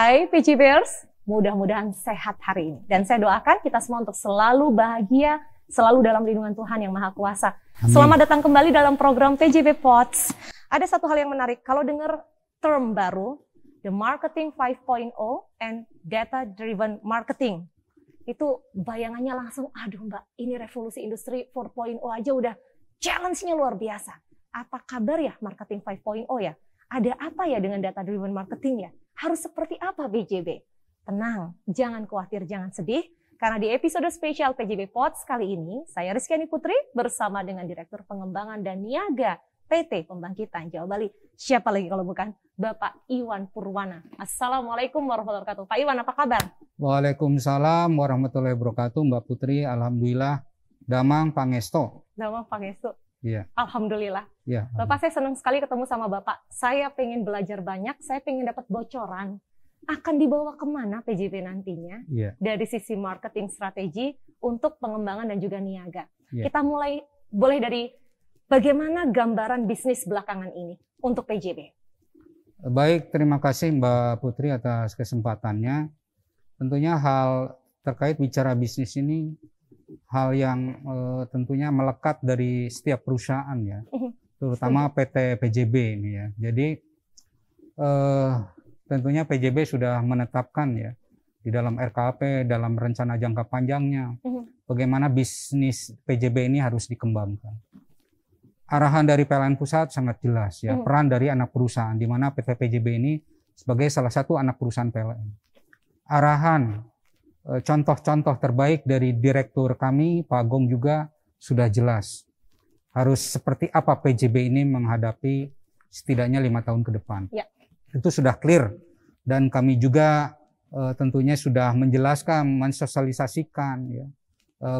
Hai PJBers, mudah-mudahan sehat hari ini. Dan saya doakan kita semua untuk selalu bahagia, selalu dalam lindungan Tuhan yang Maha Kuasa. Amin. Selamat datang kembali dalam program PJB Pods. Ada satu hal yang menarik, kalau dengar term baru, The Marketing 5.0 and Data Driven Marketing. Itu bayangannya langsung, aduh Mbak, ini revolusi industri 4.0 aja udah challenge-nya luar biasa. Apa kabar ya marketing 5.0 ya? Ada apa ya dengan data driven marketing ya? Harus seperti apa PJB? Tenang, jangan khawatir, jangan sedih. Karena di episode spesial PJB Pods kali ini, saya Rizkyani Putri bersama dengan Direktur Pengembangan dan Niaga PT Pembangkitan Jawa Bali. Siapa lagi kalau bukan Bapak Iwan Purwana. Assalamualaikum warahmatullahi wabarakatuh. Pak Iwan, apa kabar? Waalaikumsalam warahmatullahi wabarakatuh, Mbak Putri. Alhamdulillah, damang pangesto. Damang pangestu. Iya. Alhamdulillah. Ya. Bapak, saya senang sekali ketemu sama Bapak. Saya pengen belajar banyak, saya pengen dapat bocoran. Akan dibawa kemana PJB nantinya? Ya. Dari sisi marketing strategi untuk pengembangan dan juga niaga. Ya. Kita mulai, boleh dari bagaimana gambaran bisnis belakangan ini untuk PJB? Baik, terima kasih Mbak Putri atas kesempatannya. Tentunya hal terkait bicara bisnis ini hal yang tentunya melekat dari setiap perusahaan ya, terutama PT PJB ini ya. Jadi tentunya PJB sudah menetapkan ya di dalam RKP, dalam rencana jangka panjangnya, bagaimana bisnis PJB ini harus dikembangkan. Arahan dari PLN Pusat sangat jelas ya, peran dari anak perusahaan, di mana PT PJB ini sebagai salah satu anak perusahaan PLN. Arahan contoh-contoh terbaik dari direktur kami, Pak Gong juga sudah jelas. Harus seperti apa PJB ini menghadapi setidaknya 5 tahun ke depan. Ya. Itu sudah clear. Dan kami juga tentunya sudah menjelaskan, mensosialisasikan ya,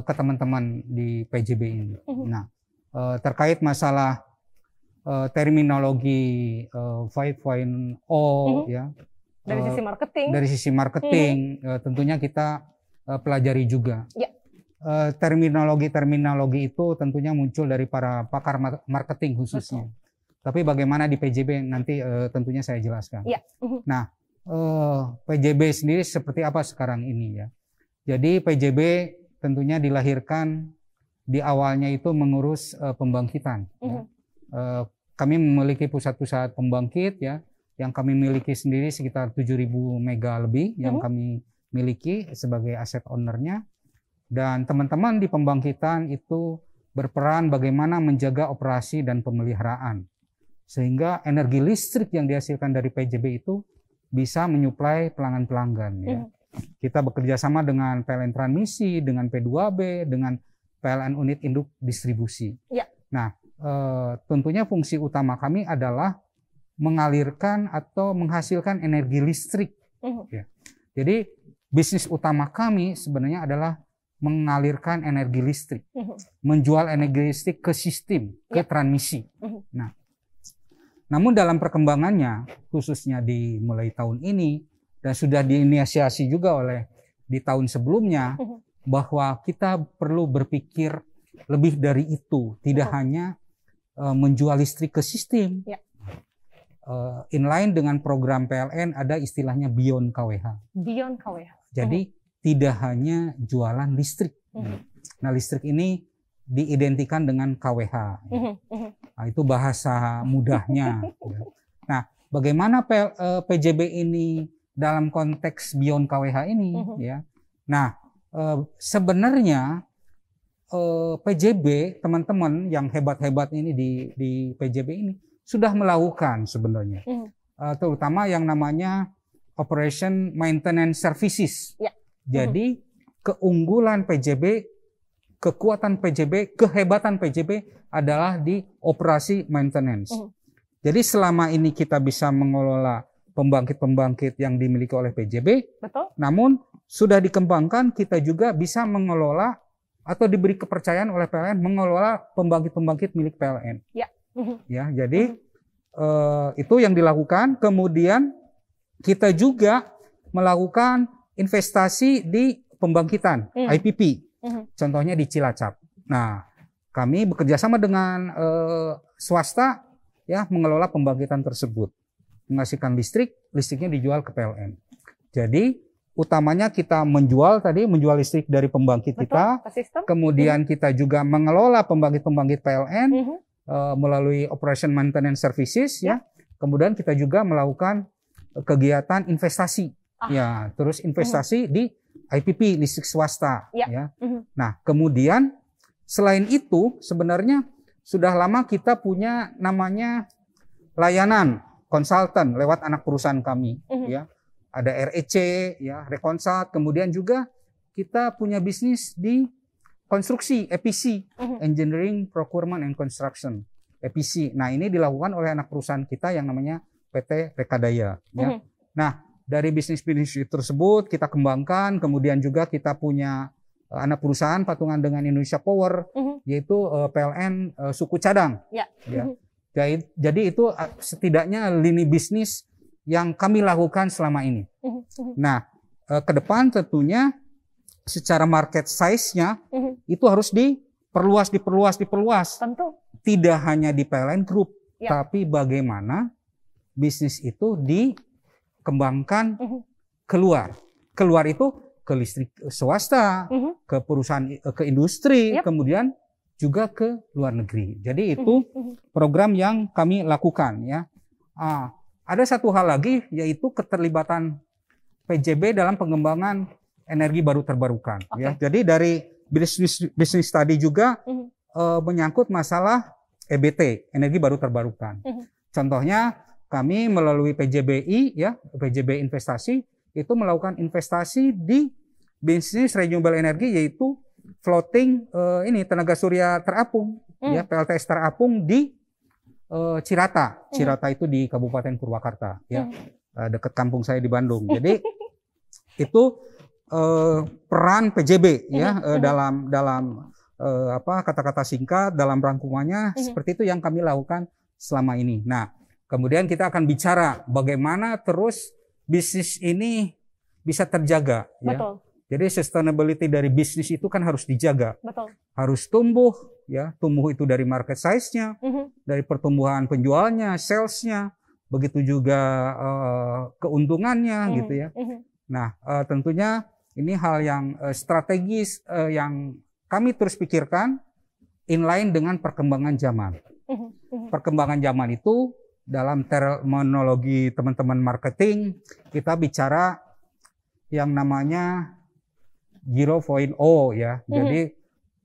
ke teman-teman di PJB ini. Nah, terkait masalah terminologi 5.0 ya. Dari sisi marketing. Dari sisi marketing, tentunya kita pelajari juga. Ya. Terminologi itu tentunya muncul dari para pakar marketing khususnya. Betul. Tapi bagaimana di PJB nanti tentunya saya jelaskan. Ya. Nah, PJB sendiri seperti apa sekarang ini ya. Jadi PJB tentunya dilahirkan di awalnya itu mengurus pembangkitan. Ya. Kami memiliki pusat-pusat pembangkit ya, yang kami miliki sendiri sekitar 7.000 mega lebih yang kami miliki sebagai aset ownernya. Dan teman-teman di pembangkitan itu berperan bagaimana menjaga operasi dan pemeliharaan. Sehingga energi listrik yang dihasilkan dari PJB itu bisa menyuplai pelanggan-pelanggan. Ya. Kita bekerja sama dengan PLN Transmisi, dengan P2B, dengan PLN Unit Induk Distribusi. Ya. Nah, tentunya fungsi utama kami adalah mengalirkan atau menghasilkan energi listrik. Ya. Jadi bisnis utama kami sebenarnya adalah mengalirkan energi listrik, menjual energi listrik ke sistem, ke transmisi. Nah, namun dalam perkembangannya, khususnya di mulai tahun ini dan sudah diinisiasi juga oleh di tahun sebelumnya, bahwa kita perlu berpikir lebih dari itu, tidak hanya menjual listrik ke sistem. Ya. Inline dengan program PLN ada istilahnya Beyond KWH. Beyond KWH. Jadi tidak hanya jualan listrik. Nah, listrik ini diidentikan dengan KWH. Nah, itu bahasa mudahnya. Nah, bagaimana PJB ini dalam konteks Beyond KWH ini? Ya. Nah, sebenarnya PJB, teman-teman yang hebat-hebat ini di PJB ini sudah melakukan sebenarnya, terutama yang namanya Operation Maintenance Services. Ya. Jadi keunggulan PJB, kekuatan PJB, kehebatan PJB adalah di operasi maintenance. Jadi selama ini kita bisa mengelola pembangkit-pembangkit yang dimiliki oleh PJB, betul. Namun sudah dikembangkan kita juga bisa mengelola atau diberi kepercayaan oleh PLN mengelola pembangkit-pembangkit milik PLN. Ya. Ya, jadi itu yang dilakukan. Kemudian kita juga melakukan investasi di pembangkitan IPP, contohnya di Cilacap. Nah, kami bekerja sama dengan swasta ya mengelola pembangkitan tersebut, menghasilkan listrik, listriknya dijual ke PLN. Jadi utamanya kita menjual listrik dari pembangkit kita, ke sistem. kemudian kita juga mengelola pembangkit-pembangkit PLN melalui operation maintenance services ya. Kemudian kita juga melakukan kegiatan investasi ya, terus investasi di IPP listrik swasta ya. Nah, kemudian selain itu sebenarnya sudah lama kita punya namanya layanan konsultan lewat anak perusahaan kami ya. Ada REC ya, Reconsult, kemudian juga kita punya bisnis di konstruksi EPC, Engineering Procurement and Construction, EPC. Nah, ini dilakukan oleh anak perusahaan kita yang namanya PT Rekadaya ya. Nah, dari bisnis-bisnis tersebut kita kembangkan, kemudian juga kita punya anak perusahaan patungan dengan Indonesia Power, yaitu PLN Suku Cadang. Ya. Jadi itu setidaknya lini bisnis yang kami lakukan selama ini. Nah, ke depan tentunya secara market size-nya itu harus diperluas. Tentu. Tidak hanya di PLN Group, tapi bagaimana bisnis itu dikembangkan keluar. Keluar itu ke listrik swasta, ke perusahaan, ke industri, kemudian juga ke luar negeri. Jadi itu program yang kami lakukan ya. Ada satu hal lagi, yaitu keterlibatan PJB dalam pengembangan energi baru terbarukan. Ya. Jadi dari bisnis tadi juga menyangkut masalah EBT, energi baru terbarukan. Contohnya kami melalui PJBI, ya, PJB Investasi, itu melakukan investasi di bisnis renewable energy, yaitu floating tenaga surya terapung, ya, PLTS terapung di Cirata. Cirata itu di Kabupaten Purwakarta, ya, dekat kampung saya di Bandung. Jadi itu peran PJB ya dalam kata-kata singkat dalam rangkumannya seperti itu yang kami lakukan selama ini. Nah, kemudian kita akan bicara bagaimana terus bisnis ini bisa terjaga. Betul. Ya. Jadi sustainability dari bisnis itu kan harus dijaga. Betul. Harus tumbuh, ya, tumbuh itu dari market size-nya, dari pertumbuhan penjualnya, sales-nya, begitu juga keuntungannya, gitu ya. Nah, tentunya ini hal yang strategis yang kami terus pikirkan inline dengan perkembangan zaman. Perkembangan zaman itu dalam terminologi teman-teman marketing kita bicara yang namanya 0.0 ya. Jadi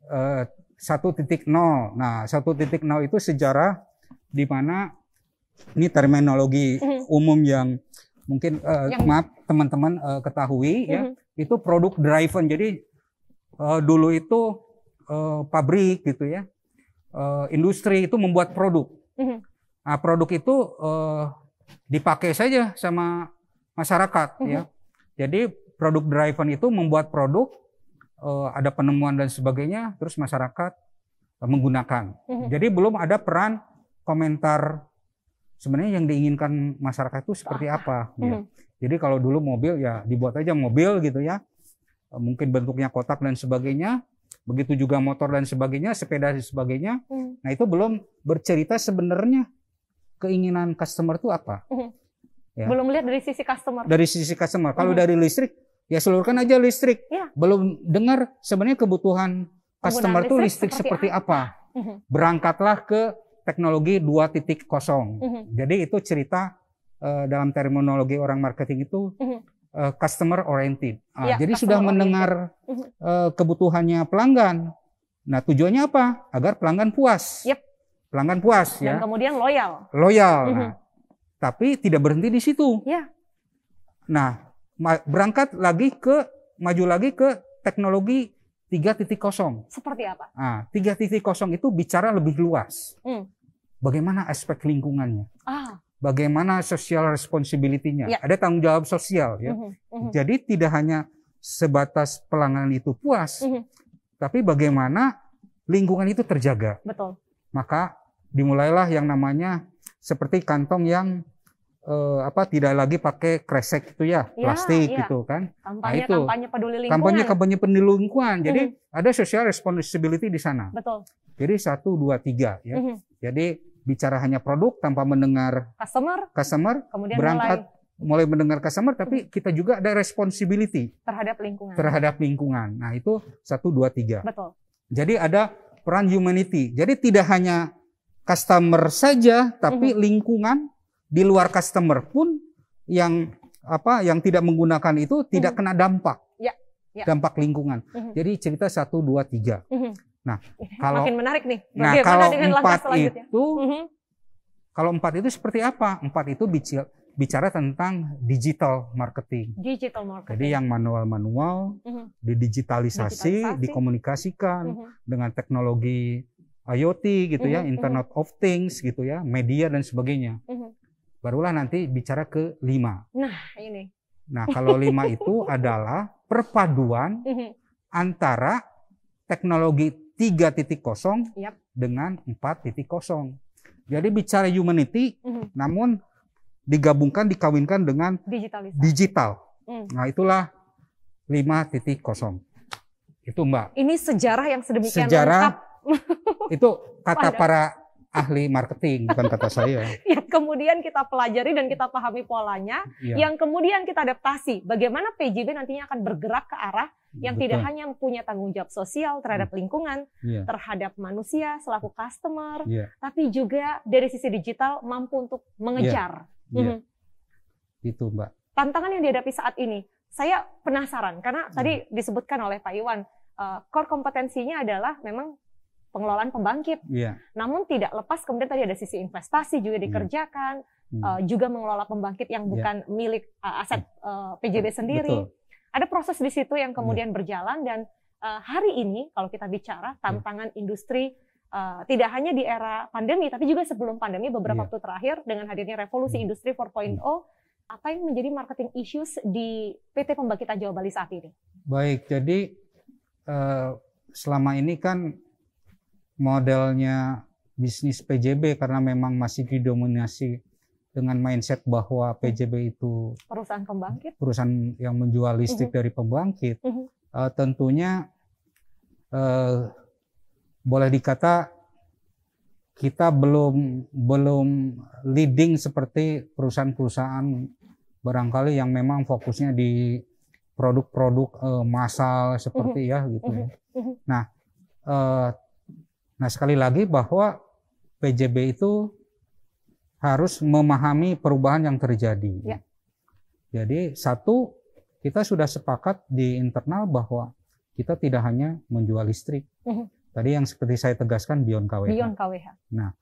1.0. Nah, 1.0 itu sejarah di mana ini terminologi umum yang mungkin maaf teman-teman ketahui ya. Itu produk driven. Jadi dulu itu pabrik gitu ya. Industri itu membuat produk. Nah, produk itu dipakai saja sama masyarakat ya. Jadi produk driven itu membuat produk, ada penemuan dan sebagainya, terus masyarakat menggunakan. Jadi belum ada peran komentar sebenarnya yang diinginkan masyarakat itu seperti apa. Ya. Jadi kalau dulu mobil ya dibuat aja mobil gitu ya, mungkin bentuknya kotak dan sebagainya. Begitu juga motor dan sebagainya, sepeda dan sebagainya. Nah itu belum bercerita sebenarnya keinginan customer itu apa. Ya. Belum lihat dari sisi customer. Dari sisi customer. Kalau dari listrik, ya seluruhkan aja listrik. Ya. Belum dengar sebenarnya kebutuhan customer itu listrik seperti apa. Berangkatlah ke teknologi 2.0. Jadi itu cerita dalam terminologi orang marketing itu customer oriented. Ya, jadi sudah mendengar kebutuhannya pelanggan. Nah tujuannya apa? Agar pelanggan puas. Pelanggan puas. Dan ya. Kemudian loyal. Loyal. Nah, tapi tidak berhenti di situ. Ya. Nah, maju lagi ke teknologi 3.0. Seperti apa? Nah, 3.0 itu bicara lebih luas. Bagaimana aspek lingkungannya? Bagaimana social responsibility-nya? Ya. Ada tanggung jawab sosial ya. Jadi tidak hanya sebatas pelanggan itu puas, tapi bagaimana lingkungan itu terjaga. Betul. Maka dimulailah yang namanya seperti kantong yang tidak lagi pakai kresek itu ya, plastik gitu kan. Kampanye peduli lingkungan. Kampanye peduli lingkungan. Jadi ada social responsibility di sana. Betul. Jadi 1, 2, 3 ya. Jadi bicara hanya produk tanpa mendengar customer kemudian berangkat mulai mendengar customer, tapi kita juga ada responsibility terhadap lingkungan. Nah, itu 1, 2, 3. Betul. Jadi ada peran humanity. Jadi tidak hanya customer saja, tapi lingkungan di luar customer pun yang tidak menggunakan itu tidak kena dampak. Dampak lingkungan. Jadi cerita 1, 2, 3. Nah, kalau makin menarik nih. Nah, kalau 4 itu seperti apa? 4 itu bicara tentang digital marketing. Jadi yang manual-manual didigitalisasi, dikomunikasikan dengan teknologi IoT gitu ya, Internet of Things gitu ya, media dan sebagainya. Barulah nanti bicara ke 5. Nah, ini. Nah, kalau 5 itu adalah perpaduan antara teknologi 3.0 dengan 4.0. Jadi bicara humanity, namun dikawinkan dengan digital. Nah, itulah 5.0. Itu Mbak. Ini sejarah yang sedemikian lengkap. Itu kata para ahli marketing, bukan kata saya. Yang kemudian kita pelajari dan kita pahami polanya, yang kemudian kita adaptasi. Bagaimana PJB nantinya akan bergerak ke arah yang tidak hanya punya tanggung jawab sosial terhadap lingkungan, terhadap manusia selaku customer, tapi juga dari sisi digital mampu untuk mengejar. Itu Mbak. Tantangan yang dihadapi saat ini, saya penasaran karena tadi disebutkan oleh Pak Iwan, core kompetensinya adalah memang pengelolaan pembangkit. Namun tidak lepas kemudian tadi ada sisi investasi juga dikerjakan, juga mengelola pembangkit yang bukan milik aset PJB sendiri. Betul. Ada proses di situ yang kemudian berjalan dan hari ini kalau kita bicara tantangan industri tidak hanya di era pandemi tapi juga sebelum pandemi beberapa waktu terakhir dengan hadirnya revolusi industri 4.0, apa yang menjadi marketing issues di PT Pembangkitan Jawa Bali saat ini? Baik, jadi selama ini kan modelnya bisnis PJB karena memang masih didominasi dengan mindset bahwa PJB itu perusahaan yang menjual listrik dari pembangkit. Tentunya boleh dikata kita belum leading seperti perusahaan-perusahaan barangkali yang memang fokusnya di produk-produk massal seperti gitu ya. Nah, sekali lagi bahwa PJB itu harus memahami perubahan yang terjadi. Jadi satu, kita sudah sepakat di internal bahwa kita tidak hanya menjual listrik. Tadi yang seperti saya tegaskan beyond KWH. Nah,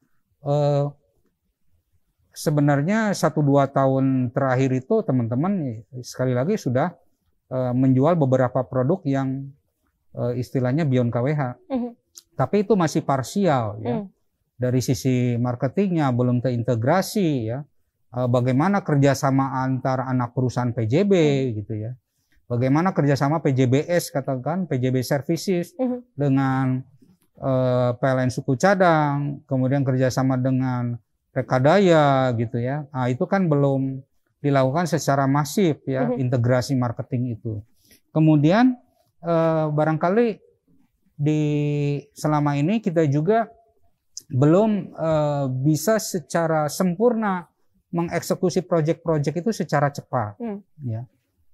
sebenarnya 1-2 tahun terakhir itu teman-teman sekali lagi sudah menjual beberapa produk yang istilahnya beyond KWH. Tapi itu masih parsial ya. Dari sisi marketingnya belum terintegrasi ya. Bagaimana kerjasama antar anak perusahaan PJB gitu ya. Bagaimana kerjasama PJBS katakan PJB Services dengan PLN Suku Cadang, kemudian kerjasama dengan Rekadaya gitu ya. Nah, itu kan belum dilakukan secara masif ya integrasi marketing itu. Kemudian barangkali selama ini kita juga belum bisa secara sempurna mengeksekusi proyek-proyek itu secara cepat. Ya.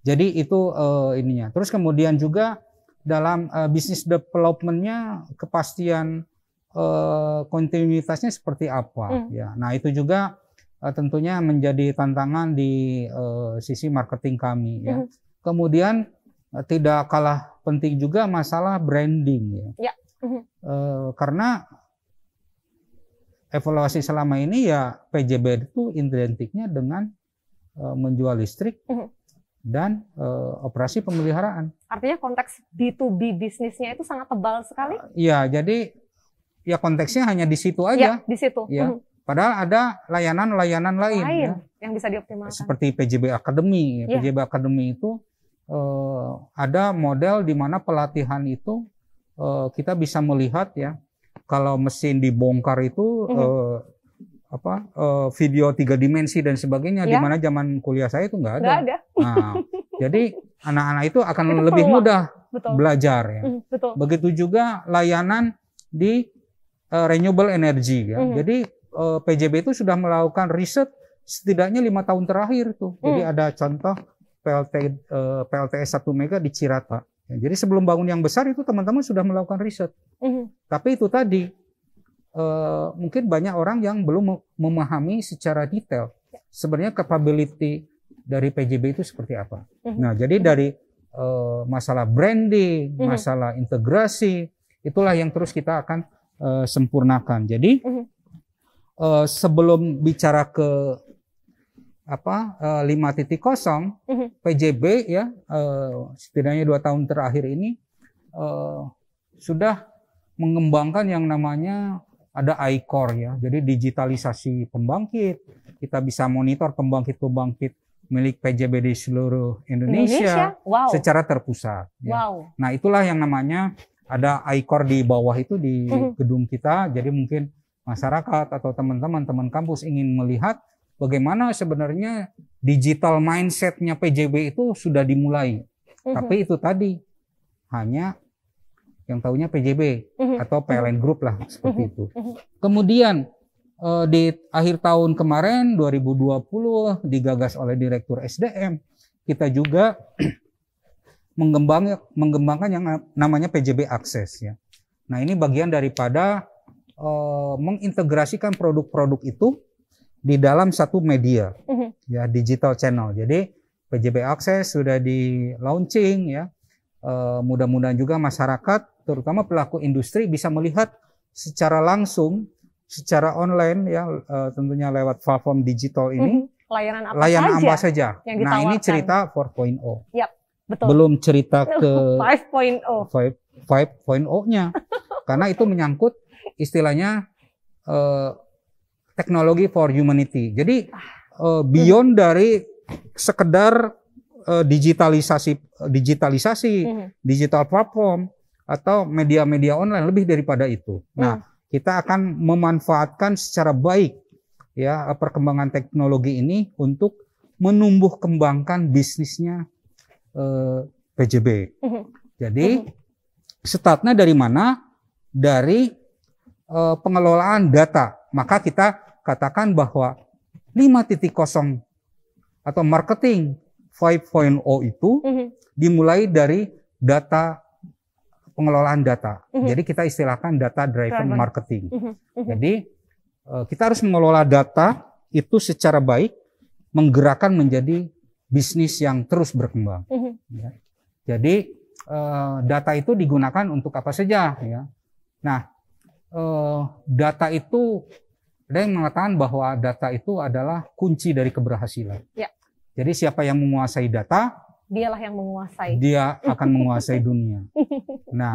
Jadi itu ininya. Terus kemudian juga dalam business development-nya kepastian kontinuitasnya seperti apa. Ya. Nah itu juga tentunya menjadi tantangan di sisi marketing kami. Ya. Kemudian tidak kalah penting juga masalah branding ya. Karena evaluasi selama ini ya PJB itu identiknya dengan menjual listrik dan operasi pemeliharaan. Artinya konteks B2B bisnisnya itu sangat tebal sekali. Iya, jadi ya konteksnya hanya di situ aja. Di situ. Ya. Padahal ada layanan-layanan lain ya. Yang bisa dioptimalkan. Seperti PJB Academy. PJB Academy itu ada model di mana pelatihan itu kita bisa melihat ya kalau mesin dibongkar itu video 3 dimensi dan sebagainya di mana zaman kuliah saya itu nggak ada. Nah, jadi anak-anak itu akan lebih mudah belajar ya. Begitu juga layanan di renewable energy ya. Jadi PJB itu sudah melakukan riset setidaknya 5 tahun terakhir tuh. Jadi ada contoh PLTS 1 mega di Cirata. Ya, jadi sebelum bangun yang besar itu teman-teman sudah melakukan riset. Tapi itu tadi mungkin banyak orang yang belum memahami secara detail sebenarnya capability dari PJB itu seperti apa. Nah, jadi dari masalah branding, masalah integrasi, itulah yang terus kita akan sempurnakan. Jadi sebelum bicara ke 5.0, PJB ya setidaknya 2 tahun terakhir ini sudah mengembangkan yang namanya ada I-Core ya. Jadi digitalisasi pembangkit, kita bisa monitor pembangkit-pembangkit milik PJB di seluruh Indonesia? Wow. Secara terpusat. Ya. Wow. Nah, itulah yang namanya ada I-Core di bawah itu di gedung kita. Jadi mungkin masyarakat atau teman kampus ingin melihat bagaimana sebenarnya digital mindset-nya PJB itu sudah dimulai. Tapi itu tadi hanya yang tahunya PJB atau PLN Group lah seperti itu. Kemudian di akhir tahun kemarin 2020 digagas oleh Direktur SDM, kita juga mengembangkan yang namanya PJB Access ya. Nah, ini bagian daripada mengintegrasikan produk-produk itu di dalam satu media ya, digital channel. Jadi PJB Access sudah di launching ya. Mudah-mudahan juga masyarakat terutama pelaku industri bisa melihat secara langsung, secara online ya, tentunya lewat platform digital ini layanan apa saja. Nah, ini cerita 4.0. Yap, betul. Belum cerita ke 5.0. 5.0-nya. Karena itu menyangkut istilahnya teknologi for humanity. Jadi beyond dari sekedar digitalisasi digital platform atau media-media online, lebih daripada itu. Nah, kita akan memanfaatkan secara baik ya perkembangan teknologi ini untuk menumbuh kembangkan bisnisnya PJB. Jadi startnya dari mana? Dari pengelolaan data. Maka kita katakan bahwa 5.0 atau marketing 5.0 itu dimulai dari data, pengelolaan data. Jadi kita istilahkan data driven marketing. Jadi kita harus mengelola data itu secara baik, menggerakkan menjadi bisnis yang terus berkembang. Ya. Jadi data itu digunakan untuk apa saja ya. Nah, data itu ada yang mengatakan bahwa data itu adalah kunci dari keberhasilan. Ya. Jadi siapa yang menguasai data, dialah yang menguasai. Dia akan menguasai dunia. Nah,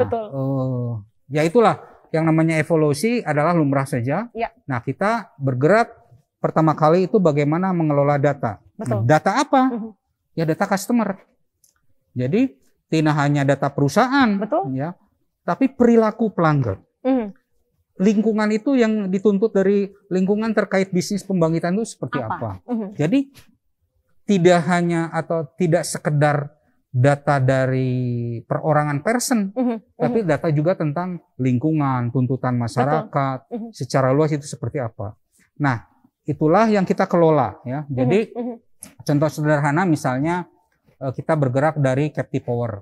ya itulah yang namanya evolusi adalah lumrah saja. Ya. Nah, kita bergerak pertama kali itu bagaimana mengelola data. Nah, data apa? Ya data customer. Jadi tidak hanya data perusahaan, ya, tapi perilaku pelanggan. Lingkungan itu yang dituntut dari lingkungan terkait bisnis pembangkitan itu seperti apa? Jadi tidak hanya atau tidak sekedar data dari perorangan person, tapi data juga tentang lingkungan, tuntutan masyarakat, secara luas itu seperti apa. Nah, itulah yang kita kelola ya. Jadi contoh sederhana misalnya kita bergerak dari captive power.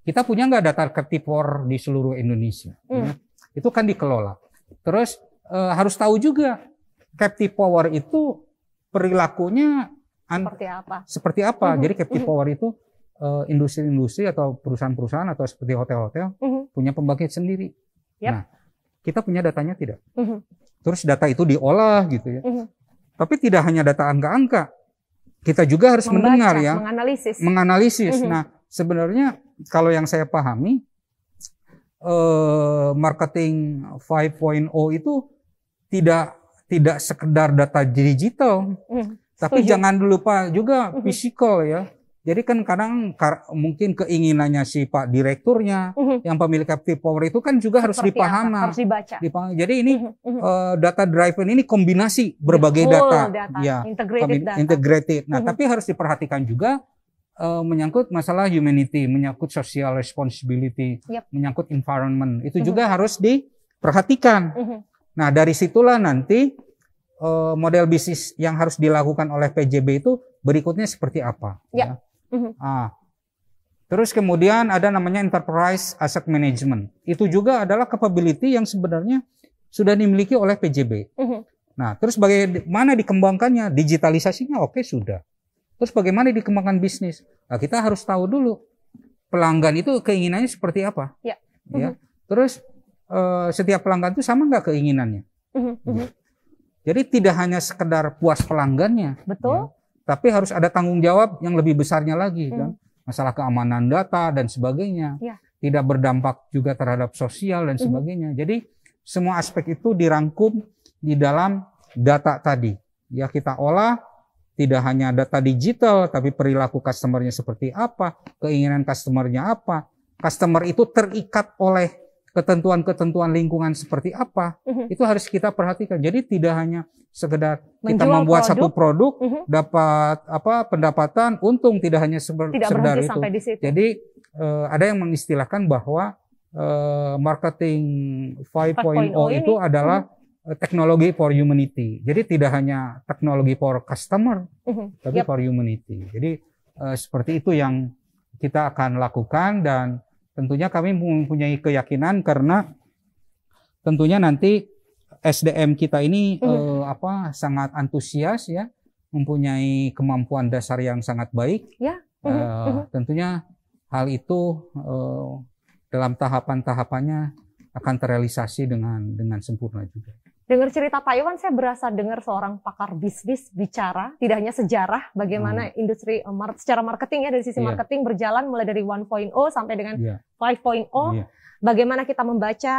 Kita punya nggak data captive power di seluruh Indonesia? Ya? Itu kan dikelola. Terus harus tahu juga captive power itu perilakunya seperti apa. Jadi captive power itu industri-industri atau perusahaan-perusahaan atau seperti hotel-hotel punya pembangkit sendiri. Nah, kita punya datanya tidak? Terus data itu diolah gitu ya. Tapi tidak hanya data angka-angka. Kita juga harus mendengar ya, menganalisis. Nah, sebenarnya kalau yang saya pahami marketing 5.0 itu tidak sekedar data digital. Tapi jangan lupa juga physical ya. Jadi kan kadang mungkin keinginannya si Pak Direkturnya, yang pemilik captive power itu kan juga harus dipahami. Harus dibaca. Jadi ini data driven ini kombinasi berbagai data. Ya, integrated. Nah, tapi harus diperhatikan juga menyangkut masalah humanity, menyangkut social responsibility, menyangkut environment. Itu juga harus diperhatikan. Nah, dari situlah nanti model bisnis yang harus dilakukan oleh PJB itu berikutnya seperti apa. Ya. Terus kemudian ada namanya Enterprise Asset Management. Itu juga adalah capability yang sebenarnya sudah dimiliki oleh PJB. Nah, terus bagaimana dikembangkannya? Digitalisasinya oke, sudah. Terus bagaimana dikembangkan bisnis? Nah, kita harus tahu dulu pelanggan itu keinginannya seperti apa. Ya. Terus setiap pelanggan itu sama nggak keinginannya? Jadi tidak hanya sekedar puas pelanggannya, betul, ya, tapi harus ada tanggung jawab yang lebih besarnya lagi, kan? Masalah keamanan data dan sebagainya, tidak berdampak juga terhadap sosial dan sebagainya. Jadi semua aspek itu dirangkum di dalam data tadi. Ya, kita olah tidak hanya data digital, tapi perilaku customernya seperti apa, keinginan customernya apa, customer itu terikat oleh ketentuan-ketentuan lingkungan seperti apa, itu harus kita perhatikan. Jadi tidak hanya sekedar kita membuat satu produk, dapat pendapatan, untung, tidak hanya sekedar itu. Sampai di situ. Jadi ada yang mengistilahkan bahwa marketing 5.0 itu adalah teknologi for humanity. Jadi tidak hanya teknologi for customer, tapi for humanity. Jadi seperti itu yang kita akan lakukan, dan tentunya kami mempunyai keyakinan karena tentunya nanti SDM kita ini sangat antusias, ya, mempunyai kemampuan dasar yang sangat baik. Tentunya hal itu dalam tahapan-tahapannya akan terrealisasi dengan sempurna juga. Dengar cerita Pak Iwan, saya berasa dengar seorang pakar bisnis bicara, tidak hanya sejarah bagaimana industri secara marketing, ya, dari sisi marketing berjalan mulai dari 1.0 sampai dengan 5.0. Bagaimana kita membaca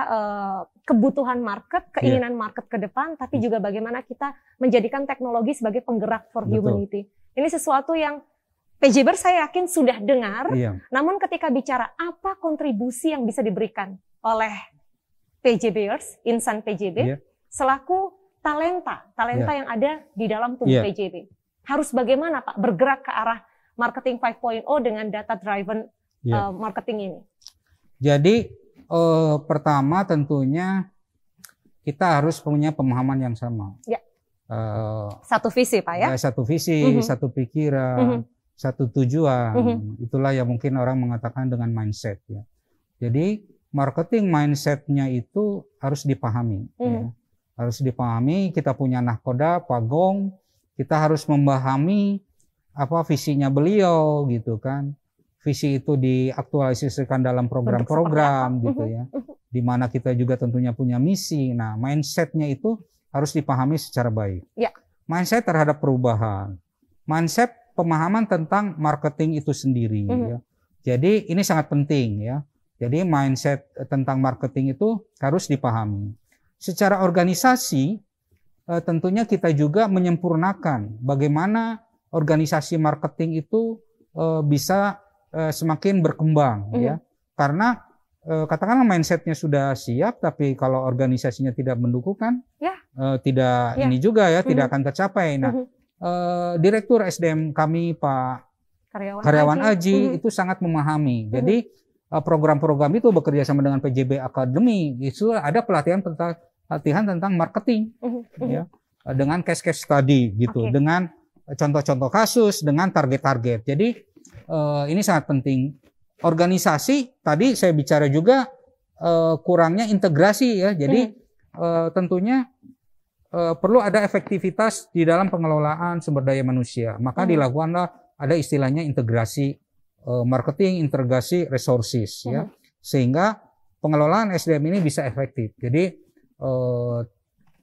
kebutuhan market, keinginan market ke depan, tapi juga bagaimana kita menjadikan teknologi sebagai penggerak for humanity. Ini sesuatu yang PJB saya yakin sudah dengar, namun ketika bicara apa kontribusi yang bisa diberikan oleh PJBers, insan PJB, selaku talenta yang ada di dalam tubuh PJB. Harus bagaimana Pak bergerak ke arah marketing 5.0 dengan data driven marketing ini? Jadi pertama tentunya kita harus punya pemahaman yang sama. Satu visi Pak, ya? Satu visi, satu pikiran, satu tujuan. Itulah yang mungkin orang mengatakan dengan mindset, ya. Jadi marketing mindsetnya itu harus dipahami. Ya. Harus dipahami, kita punya nahkoda, pagong, kita harus memahami apa visinya beliau, gitu kan. Visi itu diaktualisasikan dalam program-program, gitu ya. Di mana kita juga tentunya punya misi. Nah, mindsetnya itu harus dipahami secara baik. Mindset terhadap perubahan. Mindset pemahaman tentang marketing itu sendiri, ya. Jadi ini sangat penting, ya. Jadi mindset tentang marketing itu harus dipahami. Secara organisasi, tentunya kita juga menyempurnakan bagaimana organisasi marketing itu bisa semakin berkembang, ya. Karena katakanlah mindsetnya sudah siap, tapi kalau organisasinya tidak mendukung, kan tidak ini juga, ya, tidak akan tercapai. Nah, Direktur SDM kami Pak Karyawan Aji itu sangat memahami. Jadi program-program itu bekerja sama dengan PJB Academy, itu ada pelatihan tentang marketing, ya, dengan case study, gitu, dengan contoh-contoh kasus, dengan target-target. Jadi ini sangat penting. Organisasi tadi saya bicara juga kurangnya integrasi, ya. Jadi tentunya perlu ada efektivitas di dalam pengelolaan sumber daya manusia. Maka dilakukanlah ada istilahnya integrasi marketing, integrasi resources, ya, sehingga pengelolaan SDM ini bisa efektif. Jadi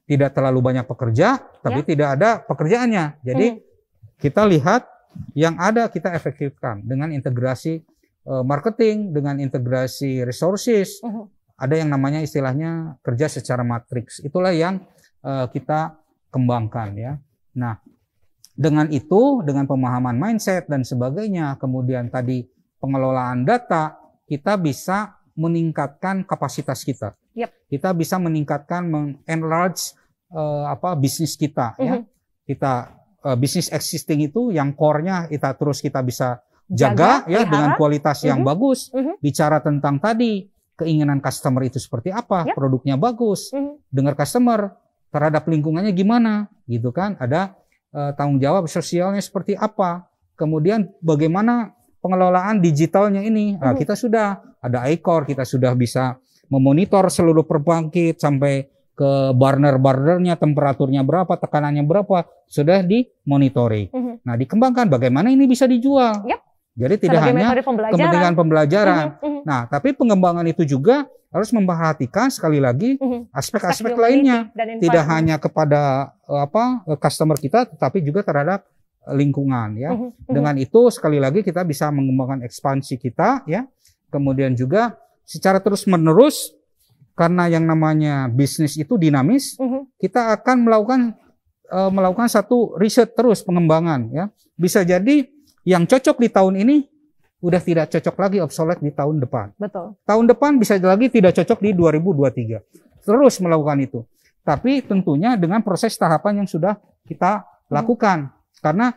tidak terlalu banyak pekerja, tapi tidak ada pekerjaannya. Jadi kita lihat yang ada kita efektifkan dengan integrasi marketing, dengan integrasi resources. Ada yang namanya istilahnya kerja secara matriks. Itulah yang kita kembangkan, ya. Nah, dengan itu, dengan pemahaman mindset dan sebagainya, kemudian tadi pengelolaan data, kita bisa meningkatkan kapasitas kita. Kita bisa meningkatkan, enlarge bisnis kita, ya. Kita bisnis existing itu yang core-nya kita bisa jaga, ya, dengan kualitas yang bagus. Bicara tentang tadi keinginan customer itu seperti apa, produknya bagus, dengar customer, terhadap lingkungannya gimana, gitu kan? Ada tanggung jawab sosialnya seperti apa? Kemudian bagaimana pengelolaan digitalnya ini? Nah, kita sudah ada iCore, kita sudah bisa memonitor seluruh pembangkit sampai ke burner-burnernya, temperaturnya berapa, tekanannya berapa, sudah dimonitoring. Nah, dikembangkan bagaimana ini bisa dijual. Jadi tidak hanya kepentingan pembelajaran. Nah, tapi pengembangan itu juga harus memperhatikan sekali lagi aspek-aspek lainnya. Tidak hanya kepada customer kita, tetapi juga terhadap lingkungan ya. Dengan itu sekali lagi kita bisa mengembangkan ekspansi kita ya. Kemudian juga secara terus-menerus, karena yang namanya bisnis itu dinamis, kita akan melakukan satu riset terus pengembangan ya. Bisa jadi yang cocok di tahun ini udah tidak cocok lagi, obsolete di tahun depan. Betul. Tahun depan bisa lagi tidak cocok di 2023. Terus melakukan itu. Tapi tentunya dengan proses tahapan yang sudah kita lakukan. Karena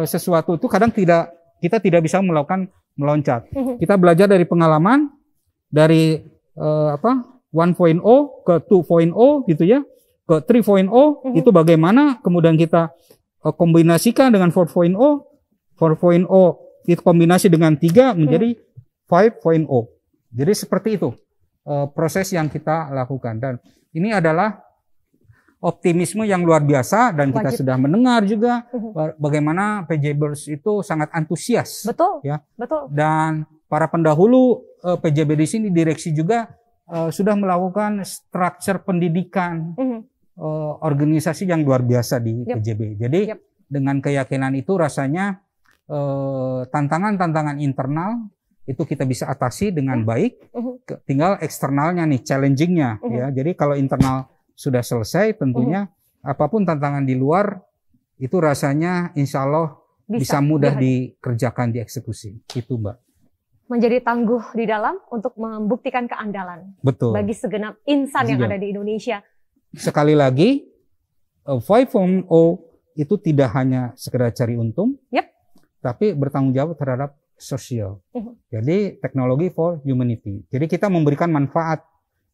sesuatu itu kadang kita tidak bisa melakukan meloncat. Kita belajar dari pengalaman, dari 1.0 ke 2.0 gitu ya, ke 3.0 itu bagaimana kemudian kita kombinasikan dengan 4.0 itu kombinasi dengan 3 menjadi 5.0. Jadi seperti itu proses yang kita lakukan, dan ini adalah optimisme yang luar biasa, dan kita sudah mendengar juga bagaimana PJBers itu sangat antusias. Betul. Ya. Betul. Dan para pendahulu PJB di sini, direksi juga sudah melakukan struktur pendidikan organisasi yang luar biasa di PJB. Jadi dengan keyakinan itu rasanya tantangan-tantangan internal itu kita bisa atasi dengan baik. Tinggal eksternalnya nih, challengingnya ya. Jadi kalau internal sudah selesai, tentunya apapun tantangan di luar itu rasanya insya Allah bisa mudah dikerjakan, dieksekusi. Itu Mbak. Menjadi tangguh di dalam untuk membuktikan keandalan. Betul. Bagi segenap insan yang ada di Indonesia. Sekali lagi, 5.0 itu tidak hanya sekedar cari untung, tapi bertanggung jawab terhadap sosial. Jadi teknologi for humanity. Jadi kita memberikan manfaat.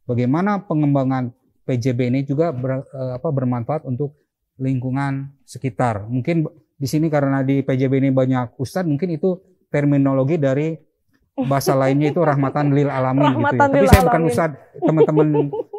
Bagaimana pengembangan PJB ini juga bermanfaat untuk lingkungan sekitar. Mungkin di sini karena di PJB ini banyak ustadz, mungkin itu terminologi dari bahasa lainnya itu rahmatan lil alamin gitu ya. Tapi saya bukan ustadz, teman-teman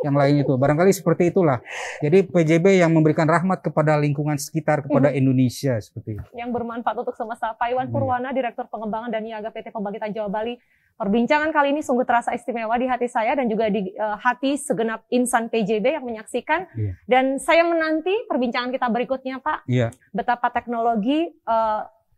yang lain itu. Barangkali seperti itulah. Jadi PJB yang memberikan rahmat kepada lingkungan sekitar, kepada Indonesia seperti itu. Yang bermanfaat untuk semesta. Pak Iwan Purwana, Direktur Pengembangan dan Niaga PT Pembangkitan Jawa Bali. Perbincangan kali ini sungguh terasa istimewa di hati saya dan juga di hati segenap insan PJB yang menyaksikan. Dan saya menanti perbincangan kita berikutnya, Pak. Betapa teknologi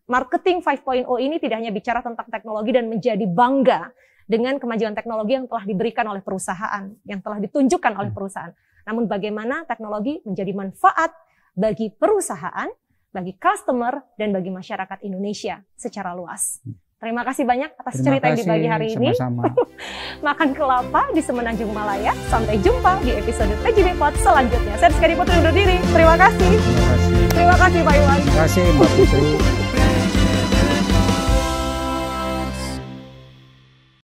marketing 5.0 ini tidak hanya bicara tentang teknologi dan menjadi bangga dengan kemajuan teknologi yang telah diberikan oleh perusahaan, yang telah ditunjukkan oleh perusahaan. Namun bagaimana teknologi menjadi manfaat bagi perusahaan, bagi customer, dan bagi masyarakat Indonesia secara luas. Terima kasih banyak atas cerita yang dibagi hari ini. Makan kelapa di Semenanjung Malaya. Sampai jumpa di episode PJB Pod selanjutnya. Saya Rizky Putri undur diri. Terima kasih. Terima kasih Pak Iwan. Terima kasih Mbak Putri.